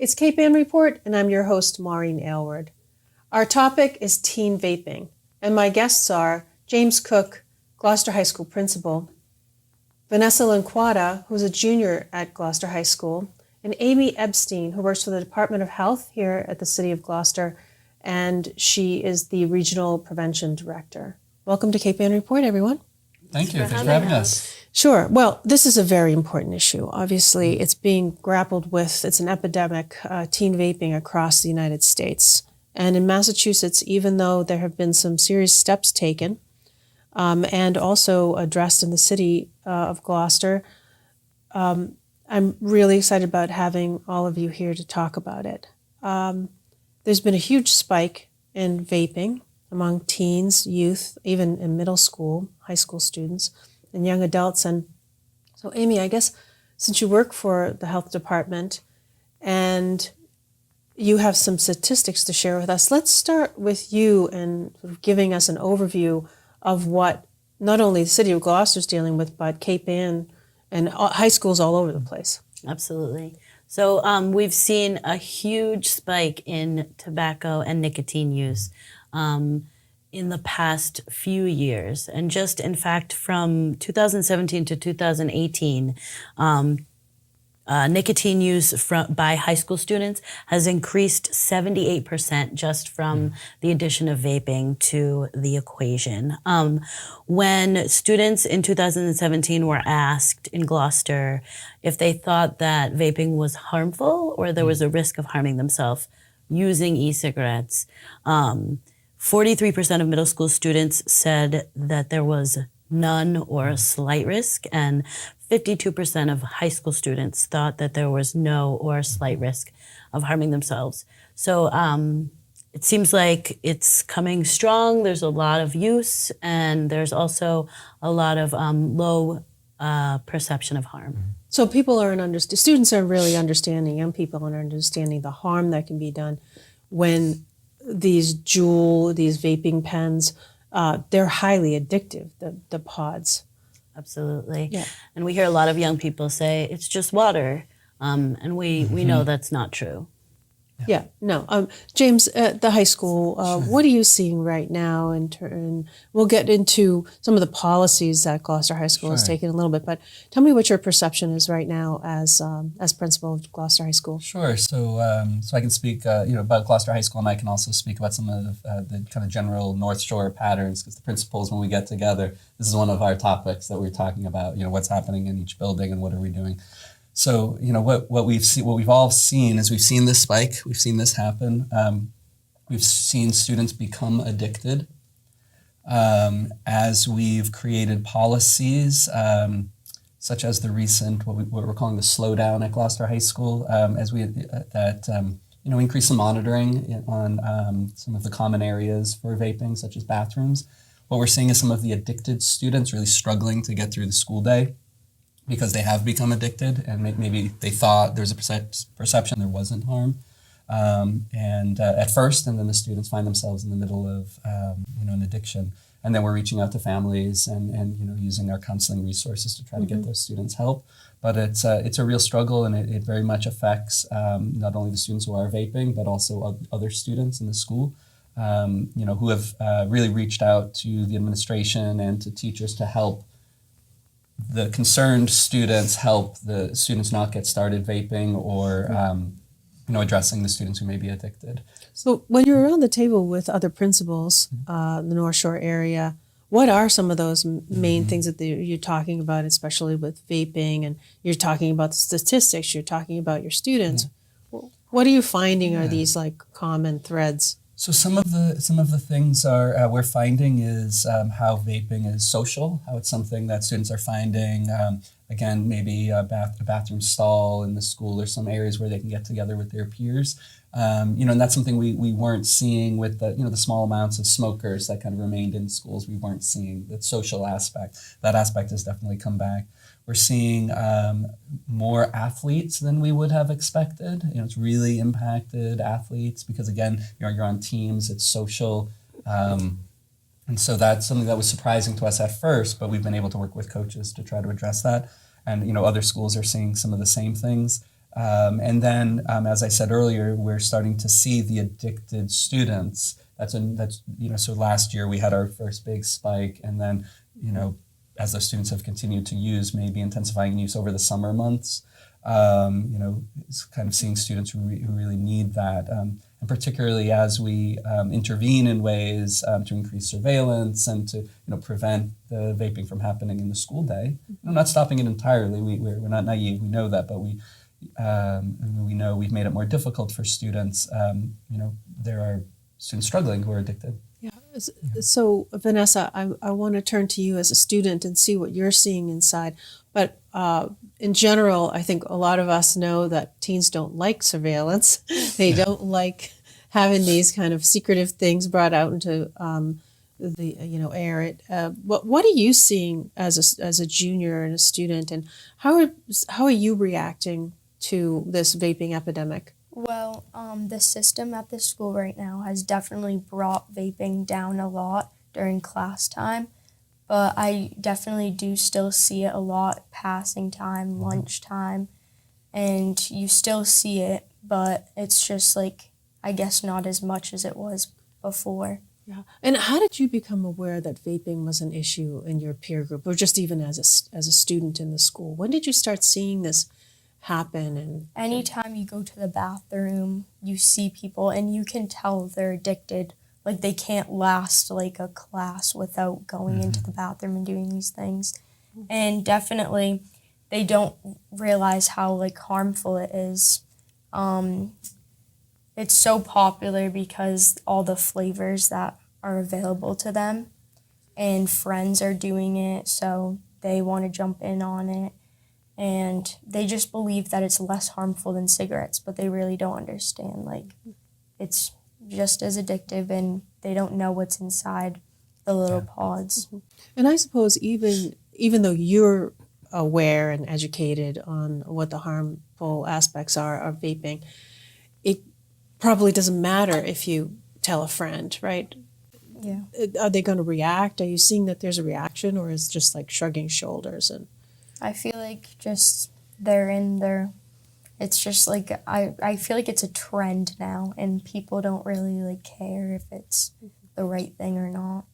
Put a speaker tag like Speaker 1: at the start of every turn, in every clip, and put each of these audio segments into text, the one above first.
Speaker 1: It's Cape Ann Report, and I'm your host, Maureen Aylward. Our topic is teen vaping, and my guests are James Cook, Gloucester High School principal, Vanessa Linquata, who's a junior at Gloucester High School, and Amy Epstein, who works for the Department of Health here at the City of Gloucester, and she is the Regional Prevention Director. Welcome to Cape Ann Report, everyone.
Speaker 2: Thank you. Thanks for having us.
Speaker 1: Sure. Well, this is a very important issue. Obviously, it's being grappled with. It's an epidemic, teen vaping across the United States. And in Massachusetts, even though there have been some serious steps taken and also addressed in the city of Gloucester, I'm really excited about having all of you here to talk about it. There's been a huge spike in vaping among teens, youth, even in middle school, high school students, and young adults. And so, Amy, I guess since you work for the health department and you have some statistics to share with us, let's start with you and sort of giving us an overview of what not only the city of Gloucester is dealing with, but Cape Ann and high schools all over the place.
Speaker 3: Absolutely. So we've seen a huge spike in tobacco and nicotine use in the past few years. And just, in fact, from 2017 to 2018, nicotine use by high school students has increased 78% just from the addition of vaping to the equation. When students in 2017 were asked in Gloucester if they thought that vaping was harmful or there was a risk of harming themselves using e-cigarettes, 43% of middle school students said that there was none or a slight risk, and 52% of high school students thought that there was no or a slight risk of harming themselves. So it seems like it's coming strong. There's a lot of use, and there's also a lot of low perception of harm.
Speaker 1: So students are really understanding, young people are understanding the harm that can be done when these vaping pens, they're highly addictive, the pods.
Speaker 3: Absolutely.
Speaker 1: Yeah.
Speaker 3: And we hear a lot of young people say, it's just water. And we know that's not true.
Speaker 1: Yeah, no. James, at the high school, what are you seeing right now? And we'll get into some of the policies that Gloucester High School has taken a little bit, but tell me what your perception is right now as principal of Gloucester High School.
Speaker 2: Sure. So I can speak about Gloucester High School, and I can also speak about some of the kind of general North Shore patterns, because the principals, when we get together, this is one of our topics that we're talking about, what's happening in each building and what are we doing. So, what we've all seen is we've seen this spike, we've seen this happen. We've seen students become addicted as we've created policies such as the recent, what we're calling the slowdown at Gloucester High School, as we increase the monitoring on some of the common areas for vaping, such as bathrooms. What we're seeing is some of the addicted students really struggling to get through the school day, because they have become addicted, and maybe they thought there's a perception there wasn't harm, at first, and then the students find themselves in the middle of an addiction, and then we're reaching out to families and using our counseling resources to try to get those students help. But it's a real struggle, and it very much affects not only the students who are vaping, but also other students in the school, who have really reached out to the administration and to teachers to help the concerned students, help the students not get started vaping, or addressing the students who may be addicted.
Speaker 1: So when you're around the table with other principals in the North Shore area, what are some of those main things that you're talking about, especially with vaping, and you're talking about the statistics, you're talking about your students? What are you finding are these like common threads?
Speaker 2: So some of the things we're finding is how vaping is social, how it's something that students are finding. Again, maybe a bathroom stall in the school, or some areas where they can get together with their peers. And that's something we weren't seeing with the small amounts of smokers that kind of remained in schools. We weren't seeing the social aspect. That aspect has definitely come back. We're seeing more athletes than we would have expected. It's really impacted athletes because, again, you're on teams, it's social. And so that's something that was surprising to us at first, but we've been able to work with coaches to try to address that. And, other schools are seeing some of the same things. And then, as I said earlier, we're starting to see the addicted students. So last year we had our first big spike, and then, as the students have continued to use, maybe intensifying use over the summer months. It's kind of seeing students who really need that, and particularly as we intervene in ways to increase surveillance and to prevent the vaping from happening in the school day. I'm not stopping it entirely. We're not naive. We know that, but we know we've made it more difficult for students. There are students struggling who are addicted.
Speaker 1: Yeah. So, Vanessa, I want to turn to you as a student and see what you're seeing inside. But in general, I think a lot of us know that teens don't like surveillance. They don't like having these kind of secretive things brought out into the air. What are you seeing as a junior and a student, and how are you reacting to this vaping epidemic?
Speaker 4: Well, the system at the school right now has definitely brought vaping down a lot during class time, but I definitely do still see it a lot passing time, lunchtime, and you still see it, but it's just I guess not as much as it was before.
Speaker 1: Yeah. And how did you become aware that vaping was an issue in your peer group, or just even as a student in the school? When did you start seeing this happen? And
Speaker 4: anytime you go to the bathroom, you see people and you can tell they're addicted. They can't last a class without going into the bathroom and doing these things. And definitely they don't realize how harmful it is. It's so popular because all the flavors that are available to them, and friends are doing it, so they want to jump in on it. And they just believe that it's less harmful than cigarettes, but they really don't understand. It's just as addictive, and they don't know what's inside the little pods.
Speaker 1: And I suppose even though you're aware and educated on what the harmful aspects are of vaping, it probably doesn't matter if you tell a friend, right?
Speaker 4: Yeah.
Speaker 1: Are they going to react? Are you seeing that there's a reaction, or is it just shrugging shoulders? And
Speaker 4: I feel just they're in their, it's just I feel it's a trend now, and people don't really care if it's the right thing or not.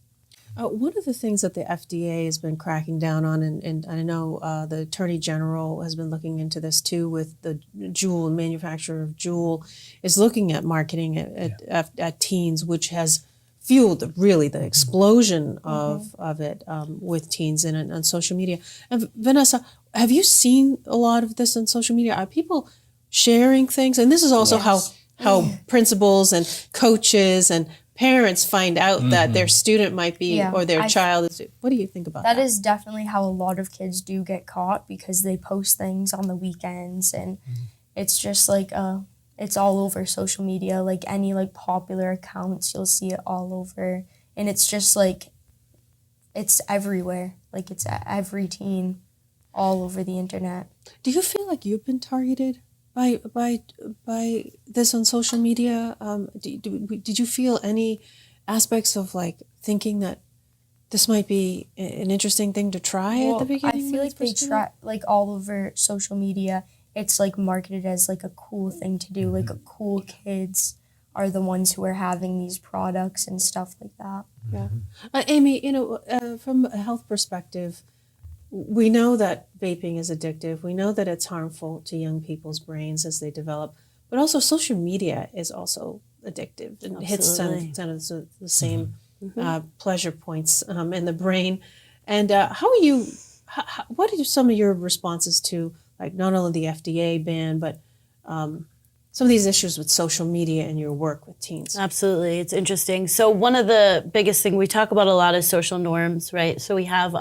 Speaker 1: One of the things that the FDA has been cracking down on, and I know the Attorney General has been looking into this too with the Juul, manufacturer of Juul, is looking at marketing at teens, which has fueled really the explosion of it with teens and on social media. And Vanessa, have you seen a lot of this on social media? Are people sharing things? And this is also how principals and coaches and parents find out that their student might be or their child is. What do you think about that?
Speaker 4: That is definitely how a lot of kids do get caught, because they post things on the weekends, and it's just it's all over social media. Any popular accounts, you'll see it all over, and it's just it's everywhere. It's every teen, all over the internet.
Speaker 1: Do you feel like you've been targeted by this on social media? Did you feel any aspects of thinking that this might be an interesting thing to try at the beginning?
Speaker 4: I feel they try all over social media. It's marketed as a cool thing to do. Cool kids are the ones who are having these products and stuff like that.
Speaker 1: Yeah, Amy, from a health perspective, we know that vaping is addictive. We know that it's harmful to young people's brains as they develop, but also social media is also addictive and hits some of the same pleasure points in the brain. And what are some of your responses to not only the FDA ban, but some of these issues with social media and your work with teens?
Speaker 3: Absolutely. It's interesting. So one of the biggest things we talk about a lot is social norms, right? So we have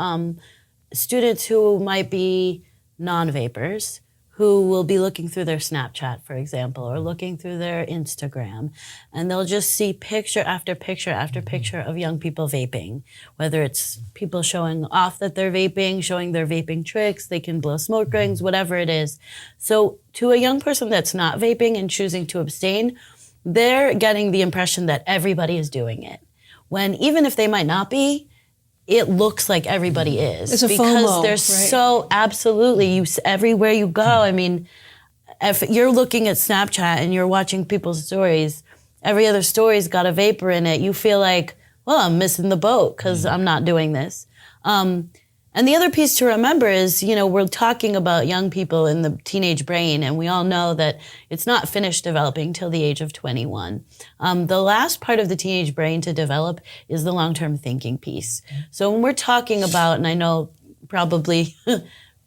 Speaker 3: students who might be non-vapers who will be looking through their Snapchat, for example, or looking through their Instagram, and they'll just see picture after picture after picture of young people vaping, whether it's people showing off that they're vaping, showing their vaping tricks, they can blow smoke rings, whatever it is. So to a young person that's not vaping and choosing to abstain, they're getting the impression that everybody is doing it, when even if they might not be, it looks like everybody is.
Speaker 1: It's a
Speaker 3: because
Speaker 1: FOMO,
Speaker 3: there's
Speaker 1: right?
Speaker 3: so absolutely everywhere you go. I mean, if you're looking at Snapchat and you're watching people's stories, every other story's got a vapor in it. You feel like, well, I'm missing the boat because I'm not doing this. And the other piece to remember is, we're talking about young people in the teenage brain, and we all know that it's not finished developing till the age of 21. The last part of the teenage brain to develop is the long-term thinking piece. So when we're talking about, and I know probably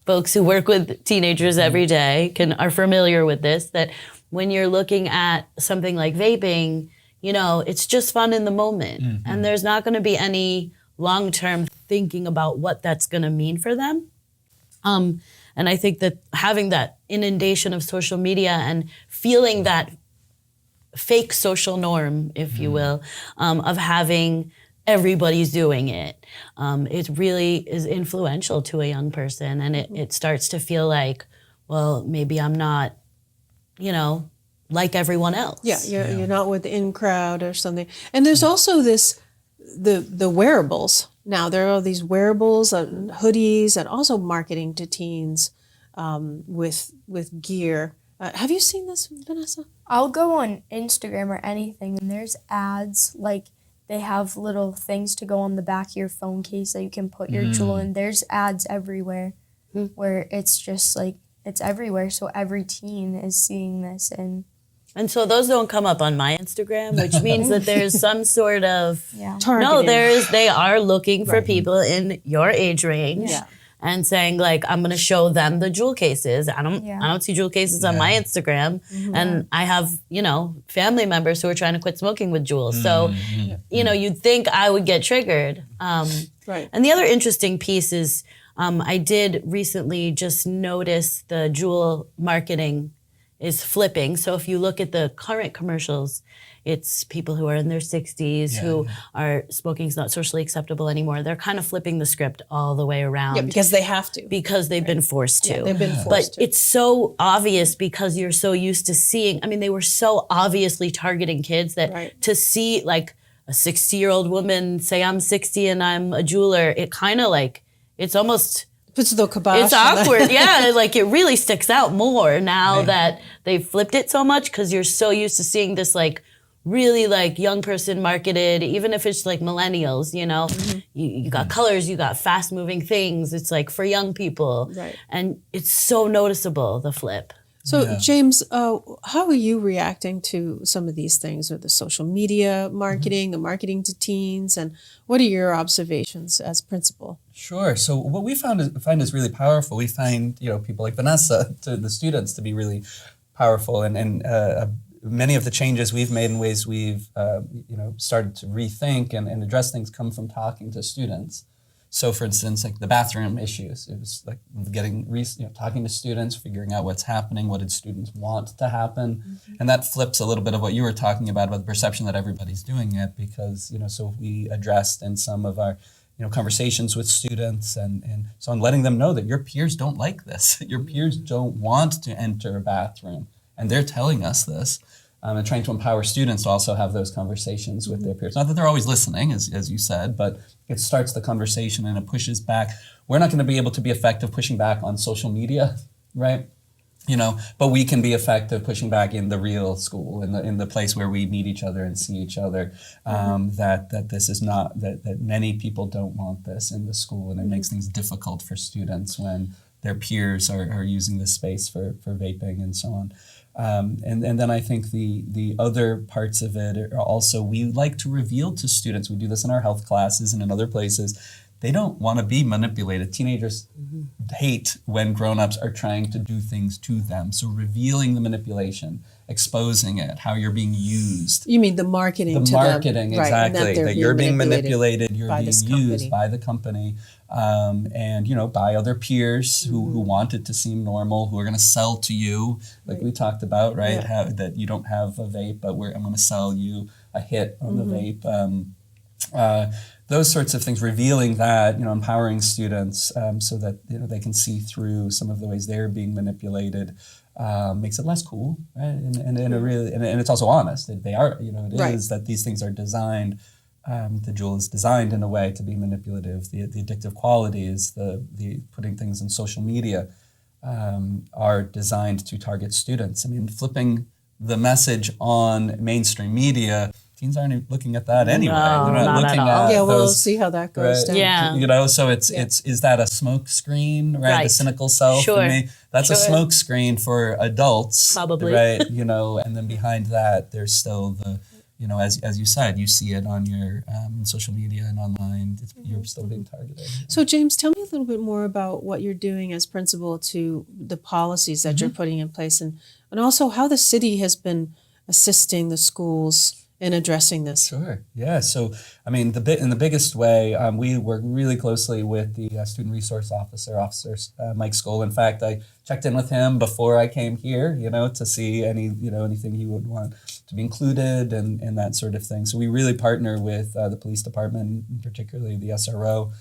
Speaker 3: folks who work with teenagers every day are familiar with this, that when you're looking at something like vaping, it's just fun in the moment. And there's not going to be any long-term thinking about what that's going to mean for them. And I think that having that inundation of social media and feeling that fake social norm, if you will, of having everybody's doing it, it really is influential to a young person. And it starts to feel like, well, maybe I'm not, like everyone else.
Speaker 1: Yeah, you're not with the in crowd or something. And there's also this, the wearables. Now there are these wearables and hoodies and also marketing to teens with gear. Have you seen this, Vanessa?
Speaker 4: I'll go on Instagram or anything, and there's ads, like they have little things to go on the back of your phone case that you can put your jewel in. There's ads everywhere where it's just like, it's everywhere. So every teen is seeing this.
Speaker 3: And so those don't come up on my Instagram, which means that there's some sort of
Speaker 1: targeting.
Speaker 3: They are looking for people in your age range and saying like, I'm going to show them the jewel cases. I don't see jewel cases on my Instagram, and I have family members who are trying to quit smoking with jewels. So you'd think I would get triggered.
Speaker 1: Right.
Speaker 3: And the other interesting piece is I did recently just notice the jewel marketing is flipping. So if you look at the current commercials, it's people who are in their 60s who are smoking's not socially acceptable anymore. They're kind of flipping the script all the way around.
Speaker 1: Yeah, because they have to.
Speaker 3: Because they've been forced to.
Speaker 1: Yeah, they've been forced
Speaker 3: but
Speaker 1: to.
Speaker 3: it's so obvious because you're so used to seeing, they were so obviously targeting kids that to see like a 60-year-old woman say, I'm 60 and I'm a jeweler, it kind of like, it's almost...
Speaker 1: Puts the kibosh.
Speaker 3: It's awkward, like it really sticks out more now that they've flipped it so much because you're so used to seeing this like really like young person marketed, even if it's like millennials, you got colors, you got fast moving things. It's like for young people.
Speaker 1: Right.
Speaker 3: And it's so noticeable, the flip.
Speaker 1: So James, how are you reacting to some of these things with the social media marketing, the marketing to teens, and what are your observations as principal?
Speaker 2: Sure. So what we find is really powerful. We find people like Vanessa, to the students, to be really powerful, and many of the changes we've made in ways we've started to rethink and address things come from talking to students. So, for instance, like the bathroom issues, it was like talking to students, figuring out what's happening, what did students want to happen, and that flips a little bit of what you were talking about the perception that everybody's doing it, because so we addressed in some of our conversations with students and so on, letting them know that your peers don't like this, your peers don't want to enter a bathroom, and they're telling us this. And trying to empower students to also have those conversations with their peers. Not that they're always listening, as you said, but it starts the conversation and it pushes back. We're not going to be able to be effective pushing back on social media, right? But we can be effective pushing back in the real school, in the place where we meet each other and see each other. That this is not that many people don't want this in the school, and it makes things difficult for students when their peers are using this space for vaping and so on. And then I think the other parts of it are also, we like to reveal to students, we do this in our health classes and in other places, they don't want to be manipulated. Teenagers hate when grown-ups are trying to do things to them. So revealing the manipulation, exposing it, how you're being used.
Speaker 1: You mean the marketing to them.
Speaker 2: The marketing, exactly. That you're being manipulated, you're being used by the company. And by other peers who want it to seem normal, who are going to sell to you, like we talked about, right? That you don't have a vape, but I'm going to sell you a hit on the vape. Those sorts of things, revealing that, empowering students so that they can see through some of the ways they're being manipulated, makes it less cool, right? And it's also honest. They are, it is that these things are designed. The jewel is designed in a way to be manipulative. The addictive qualities, the putting things in social media are designed to target students. I mean, flipping the message on mainstream media, teens aren't looking at that anyway.
Speaker 3: No,
Speaker 2: They're not
Speaker 3: not
Speaker 2: looking
Speaker 3: at all.
Speaker 2: at
Speaker 1: Yeah, we'll
Speaker 2: those,
Speaker 1: see how that goes
Speaker 2: right,
Speaker 1: down.
Speaker 3: Yeah.
Speaker 2: You know, so it's
Speaker 1: Yeah.
Speaker 2: is that a smoke screen, right? The
Speaker 3: Right.
Speaker 2: cynical self
Speaker 3: Sure.
Speaker 2: in me. That's a
Speaker 3: Sure.
Speaker 2: smoke screen for adults,
Speaker 3: Probably.
Speaker 2: right? You know, and then behind that, there's still the, you know, as you said, you see it on your social media and online. You're still being targeted.
Speaker 1: So, James, tell me a little bit more about what you're doing as principal to the policies that you're putting in place, and also how the city has been assisting the schools in addressing this.
Speaker 2: Sure. Yeah. So, I mean, in the biggest way, we work really closely with the student resource officer, Mike Skoll. In fact, I checked in with him before I came here, you know, to see anything he would want to be included and that sort of thing. So we really partner with the police department, particularly the SRO,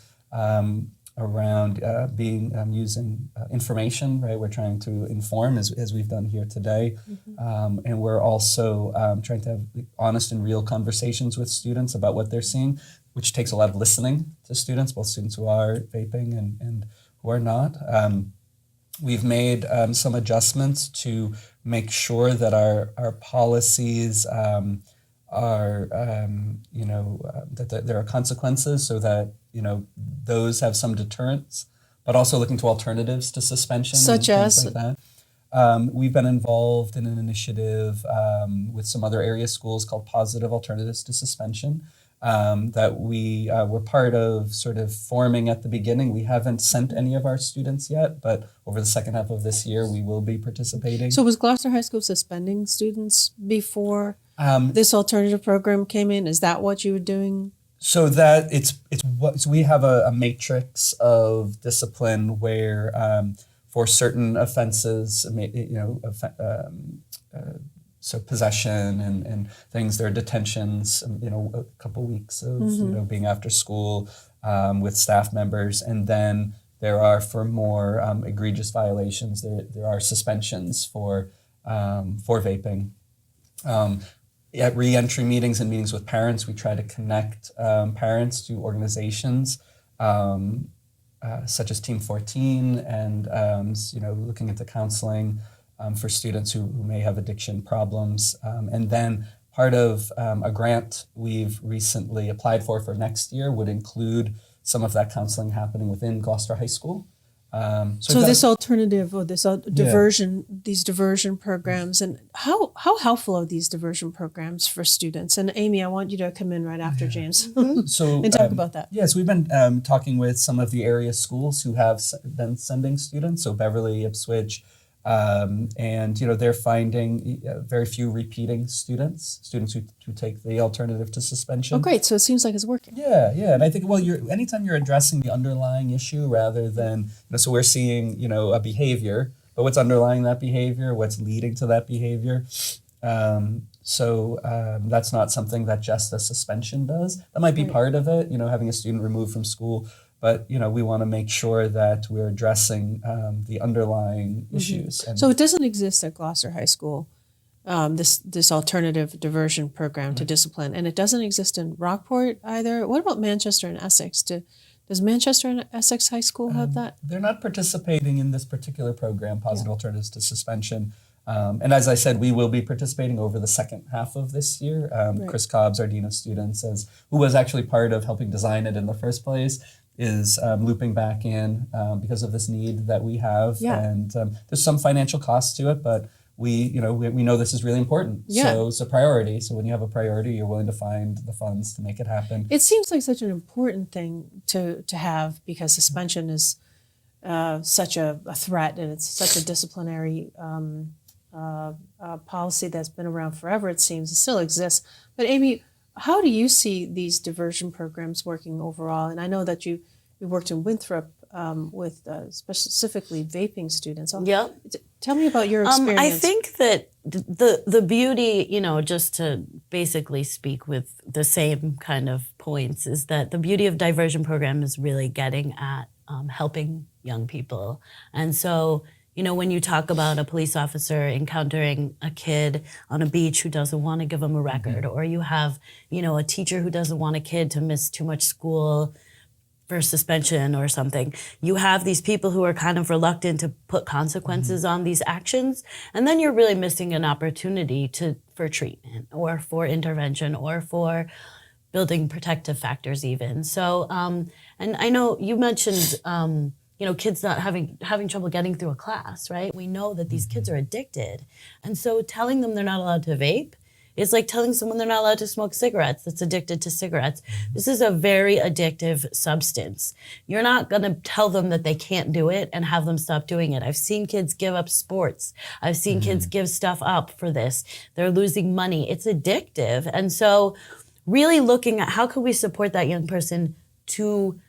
Speaker 2: around using information, right? We're trying to inform as we've done here today. And we're also trying to have honest and real conversations with students about what they're seeing, which takes a lot of listening to students, both students who are vaping and who are not. We've made some adjustments to make sure that our policies are, that there are consequences so that, you know, those have some deterrence, but also looking to alternatives to suspension.
Speaker 1: Such
Speaker 2: and
Speaker 1: as?
Speaker 2: things like that. We've been involved in an initiative with some other area schools called Positive Alternatives to Suspension that we were part of sort of forming at the beginning. We haven't sent any of our students yet, but over the second half of this year, we will be participating.
Speaker 1: So, was Gloucester High School suspending students before this alternative program came in? Is that what you were doing?
Speaker 2: So that so we have a matrix of discipline where for certain offenses, so possession and things, there are detentions, you know, a couple weeks of you know, being after school with staff members, and then there are for more egregious violations, there are suspensions for vaping. At re-entry meetings and meetings with parents, we try to connect parents to organizations such as Team 14 and you know, looking into counseling for students who may have addiction problems. And then part of a grant we've recently applied for next year would include some of that counseling happening within Gloucester High School.
Speaker 1: So this alternative or this these diversion programs, and how helpful are these diversion programs for students? And Amy, I want you to come in right after James
Speaker 2: So
Speaker 1: and talk about that.
Speaker 2: Yes, we've been talking with some of the area schools who have been sending students, so Beverly, Ipswich, and you know, they're finding very few repeating students who take the alternative to suspension.
Speaker 1: Oh, great! So it seems like it's working.
Speaker 2: Yeah, and I think, well, anytime you're addressing the underlying issue rather than, you know, so we're seeing, you know, a behavior, but what's underlying that behavior, what's leading to that behavior. So that's not something that just a suspension does. That might be part of it, you know, having a student removed from school. But, you know, we want to make sure that we're addressing the underlying issues. And
Speaker 1: So it doesn't exist at Gloucester High School, this alternative diversion program to discipline, and it doesn't exist in Rockport either. What about Manchester and Essex? Does Manchester and Essex High School have that?
Speaker 2: they're not participating in this particular program, Positive Alternatives to Suspension. And as I said, we will be participating over the second half of this year. Chris Cobbs, our Dean of Students, who was actually part of helping design it in the first place, is looping back in because of this need that we have.
Speaker 1: Yeah.
Speaker 2: And there's some financial cost to it, but we know this is really important.
Speaker 1: Yeah.
Speaker 2: So it's a priority. So when you have a priority, you're willing to find the funds to make it happen.
Speaker 1: It seems like such an important thing to have, because suspension is such a threat, and it's such a disciplinary policy that's been around forever, it seems. It still exists. But Amy, how do you see these diversion programs working overall? And I know that you worked in Winthrop with specifically vaping students.
Speaker 3: Yep.
Speaker 1: Tell me about your experience.
Speaker 3: I think that the beauty, you know, just to basically speak with the same kind of points, is that the beauty of diversion program is really getting at helping young people. And so, you know, when you talk about a police officer encountering a kid on a beach who doesn't want to give them a record, or you have, you know, a teacher who doesn't want a kid to miss too much school, for suspension or something. You have these people who are kind of reluctant to put consequences on these actions, and then you're really missing an opportunity for treatment or for intervention or for building protective factors even. So, and I know you mentioned, kids not having trouble getting through a class, right? We know that these kids are addicted. And so telling them they're not allowed to vape is like telling someone they're not allowed to smoke cigarettes that's addicted to cigarettes. This is a very addictive substance. You're not going to tell them that they can't do it and have them stop doing it. I've seen kids give up sports. I've seen kids give stuff up for this. They're losing money. It's addictive. And so really looking at how can we support that young person to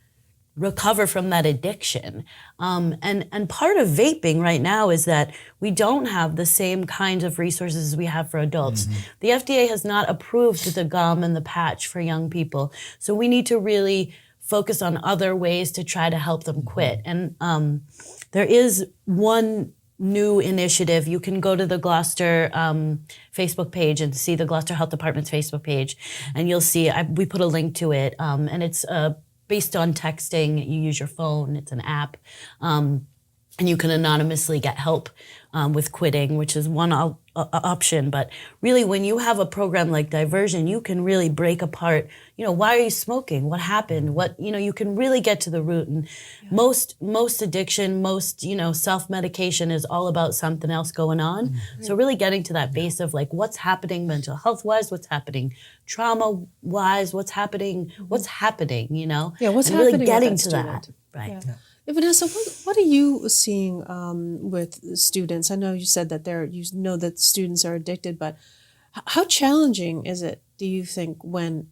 Speaker 3: recover from that addiction. And part of vaping right now is that we don't have the same kinds of resources as we have for adults. The FDA has not approved the gum and the patch for young people. So we need to really focus on other ways to try to help them quit. And there is one new initiative. You can go to the Gloucester Facebook page and see the Gloucester Health Department's Facebook page, and you'll see, we put a link to it, and it's based on texting. You use your phone, it's an app, and you can anonymously get help with quitting, which is one option. But really, when you have a program like Diversion, you can really break apart, why are you smoking? What happened? You can really get to the root. And most addiction, most, self-medication is all about something else going on. So really getting to that base of like, what's happening mental health-wise, what's happening trauma-wise, what's happening,
Speaker 1: Yeah, what's
Speaker 3: and
Speaker 1: happening
Speaker 3: really
Speaker 1: with
Speaker 3: getting
Speaker 1: that
Speaker 3: to
Speaker 1: student?
Speaker 3: that. Right.
Speaker 1: Yeah. Vanessa, what are you seeing with students? I know you said that that students are addicted, but how challenging is it, do you think, when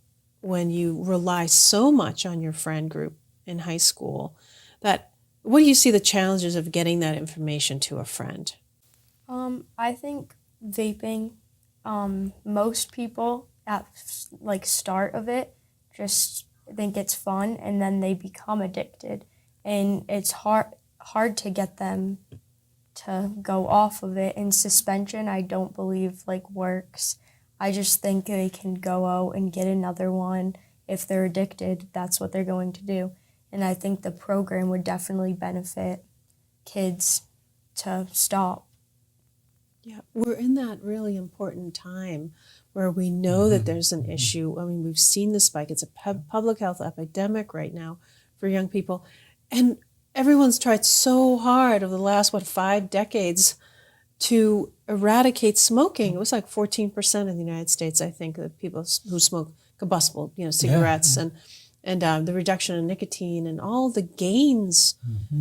Speaker 1: you rely so much on your friend group in high school? What do you see the challenges of getting that information to a friend?
Speaker 4: I think vaping, most people at start of it just think it's fun, and then they become addicted. And it's hard to get them to go off of it. And suspension, I don't believe works. I just think they can go out and get another one. If they're addicted, that's what they're going to do. And I think the program would definitely benefit kids to stop.
Speaker 1: Yeah, we're in that really important time where we know that there's an issue. I mean, we've seen the spike. It's a public health epidemic right now for young people. And everyone's tried so hard over the last, 5 decades to eradicate smoking. It was like 14% in the United States, I think, of people who smoke combustible, cigarettes, and the reduction in nicotine and all the gains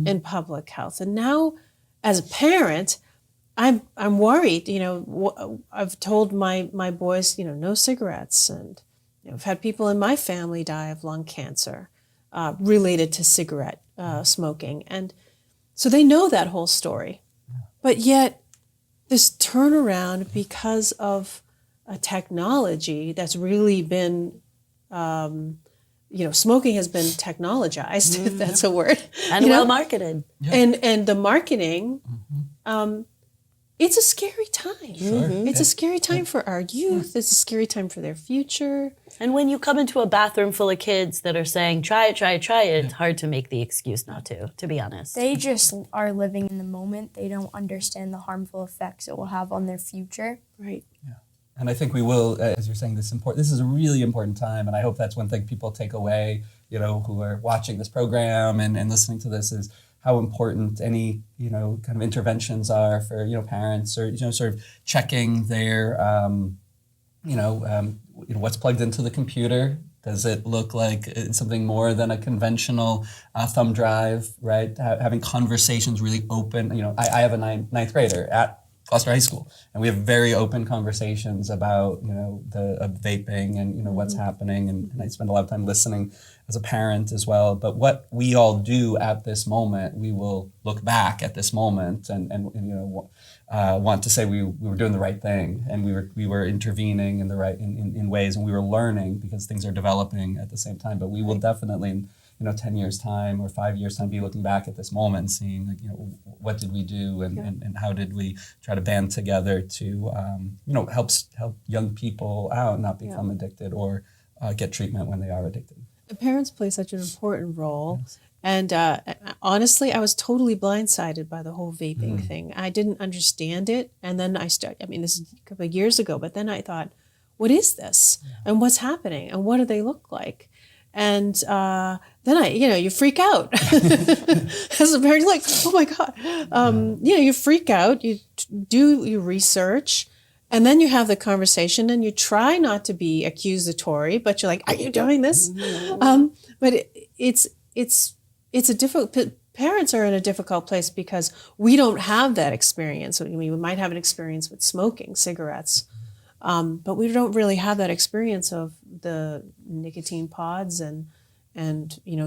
Speaker 1: in public health. And now, as a parent, I'm worried. I've told my boys, no cigarettes, and I've had people in my family die of lung cancer related to cigarette smoking, and so they know that whole story. But yet, this turnaround because of a technology that's really been, smoking has been technologized, if that's a word,
Speaker 3: and well marketed,
Speaker 1: and the marketing. It's a scary time.
Speaker 2: Sure.
Speaker 1: It's a scary time for our youth. It's a scary time for their future.
Speaker 3: And when you come into a bathroom full of kids that are saying, try it, it's hard to make the excuse not to be honest.
Speaker 4: They just are living in the moment. They don't understand the harmful effects it will have on their future.
Speaker 1: Right.
Speaker 2: Yeah. And I think we will, as you're saying, this is a really important time. And I hope that's one thing people take away, who are watching this program and listening to this, is how important any, kind of interventions are for, parents, or, sort of checking their, what's plugged into the computer. Does it look like it's something more than a conventional thumb drive, right? Having conversations really open. I have a ninth grader at Gloucester High School, and we have very open conversations about, the vaping and, what's happening. And I spend a lot of time listening as a parent as well. But what we all do at this moment, we will look back at this moment and want to say we were doing the right thing, and we were intervening in ways, and we were learning because things are developing at the same time. But we will definitely, in 10 years time or 5 years time, be looking back at this moment and seeing what did we do, and how did we try to band together to help young people out, not become addicted or get treatment when they are addicted.
Speaker 1: Parents play such an important role. And honestly, I was totally blindsided by the whole vaping thing. I didn't understand it. And then I mean, this is a couple of years ago, but then I thought, what is this? And what's happening? And what do they look like? And then you freak out. As a parent, like, oh my God. You freak out, you do your research, and then you have the conversation and you try not to be accusatory, but you're like, are you doing this? But it's a difficult, parents are in a difficult place because we don't have that experience. I mean, we might have an experience with smoking cigarettes, but we don't really have that experience of the nicotine pods and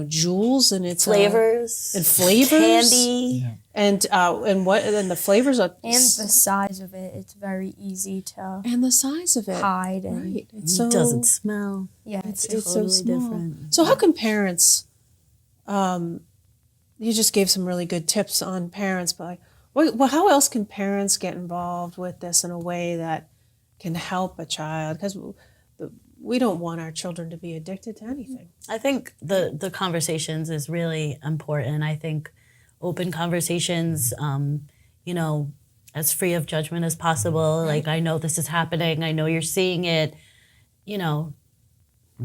Speaker 1: jewels and its
Speaker 3: Flavors.
Speaker 1: And flavors.
Speaker 3: Candy.
Speaker 2: Yeah.
Speaker 1: And the flavors are
Speaker 4: And the size of it, it's very easy to
Speaker 1: and the size of it.
Speaker 4: hide. And
Speaker 1: Right. It's
Speaker 3: It
Speaker 1: so
Speaker 3: doesn't smell.
Speaker 4: yeah,
Speaker 1: it's
Speaker 3: totally
Speaker 1: so small.
Speaker 3: different.
Speaker 1: So how can parents? You just gave some really good tips on parents, but well, how else can parents get involved with this in a way that can help a child? Because we don't want our children to be addicted to anything.
Speaker 3: I think the conversations is really important. I think open conversations, as free of judgment as possible. Like, I know this is happening. I know you're seeing it.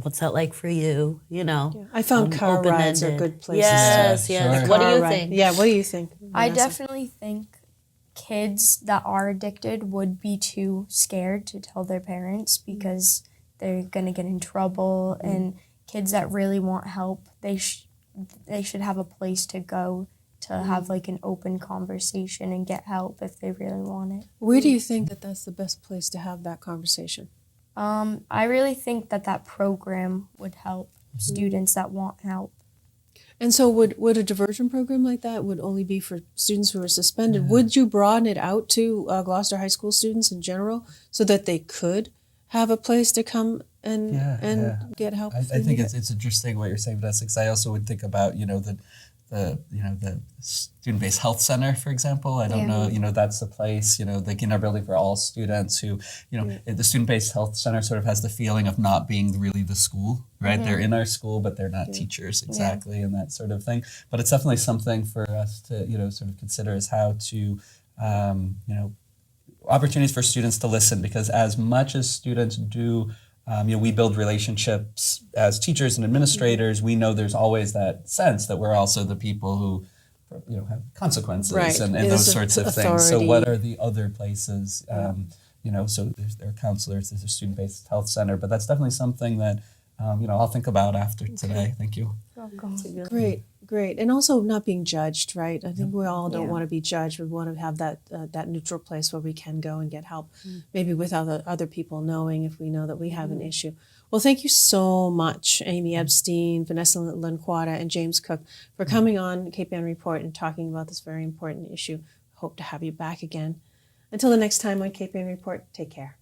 Speaker 3: What's that like for you?
Speaker 1: I found car rides are
Speaker 3: open-ended.
Speaker 1: good places.
Speaker 3: Yes,
Speaker 2: Yeah,
Speaker 3: yes.
Speaker 2: sure.
Speaker 3: What do
Speaker 1: Car
Speaker 3: you
Speaker 1: ride.
Speaker 3: think?
Speaker 1: Yeah, what do you think?
Speaker 4: I
Speaker 1: Vanessa?
Speaker 4: definitely think kids that are addicted would be too scared to tell their parents because they're going to get in trouble. And kids that really want help, they should have a place to go to have like an open conversation and get help if they really want it.
Speaker 1: Where do you think that that's the best place to have that conversation?
Speaker 4: I really think that program would help students that want help.
Speaker 1: And so would a diversion program like that would only be for students who are suspended? Would you broaden it out to Gloucester High School students in general so that they could have a place to come and get help?
Speaker 2: I think it's interesting what you're saying, Vanessa, because I also would think about, the student-based health center, for example. I don't know, that's the place, like in our building for all students who, the student-based health center sort of has the feeling of not being really the school, right? They're in our school, but they're not teachers exactly, and that sort of thing. But it's definitely something for us to, sort of consider as how to, opportunities for students to listen, because as much as students do, we build relationships as teachers and administrators. We know there's always that sense that we're also the people who, have consequences
Speaker 1: Right.
Speaker 2: and
Speaker 1: There's
Speaker 2: those sorts of things. So
Speaker 1: authority.
Speaker 2: what are the other places? So there are counselors, there's a student-based health center, but that's definitely something that, I'll think about after today. Thank you.
Speaker 1: Great. And also not being judged, right? I think we all don't want to be judged. We want to have that neutral place where we can go and get help, maybe without other people knowing if we know that we have an issue. Well, thank you so much, Amy Epstein, Vanessa Lanquata, and James Cook, for coming on Cape Ann Report and talking about this very important issue. Hope to have you back again. Until the next time on Cape Ann Report, take care.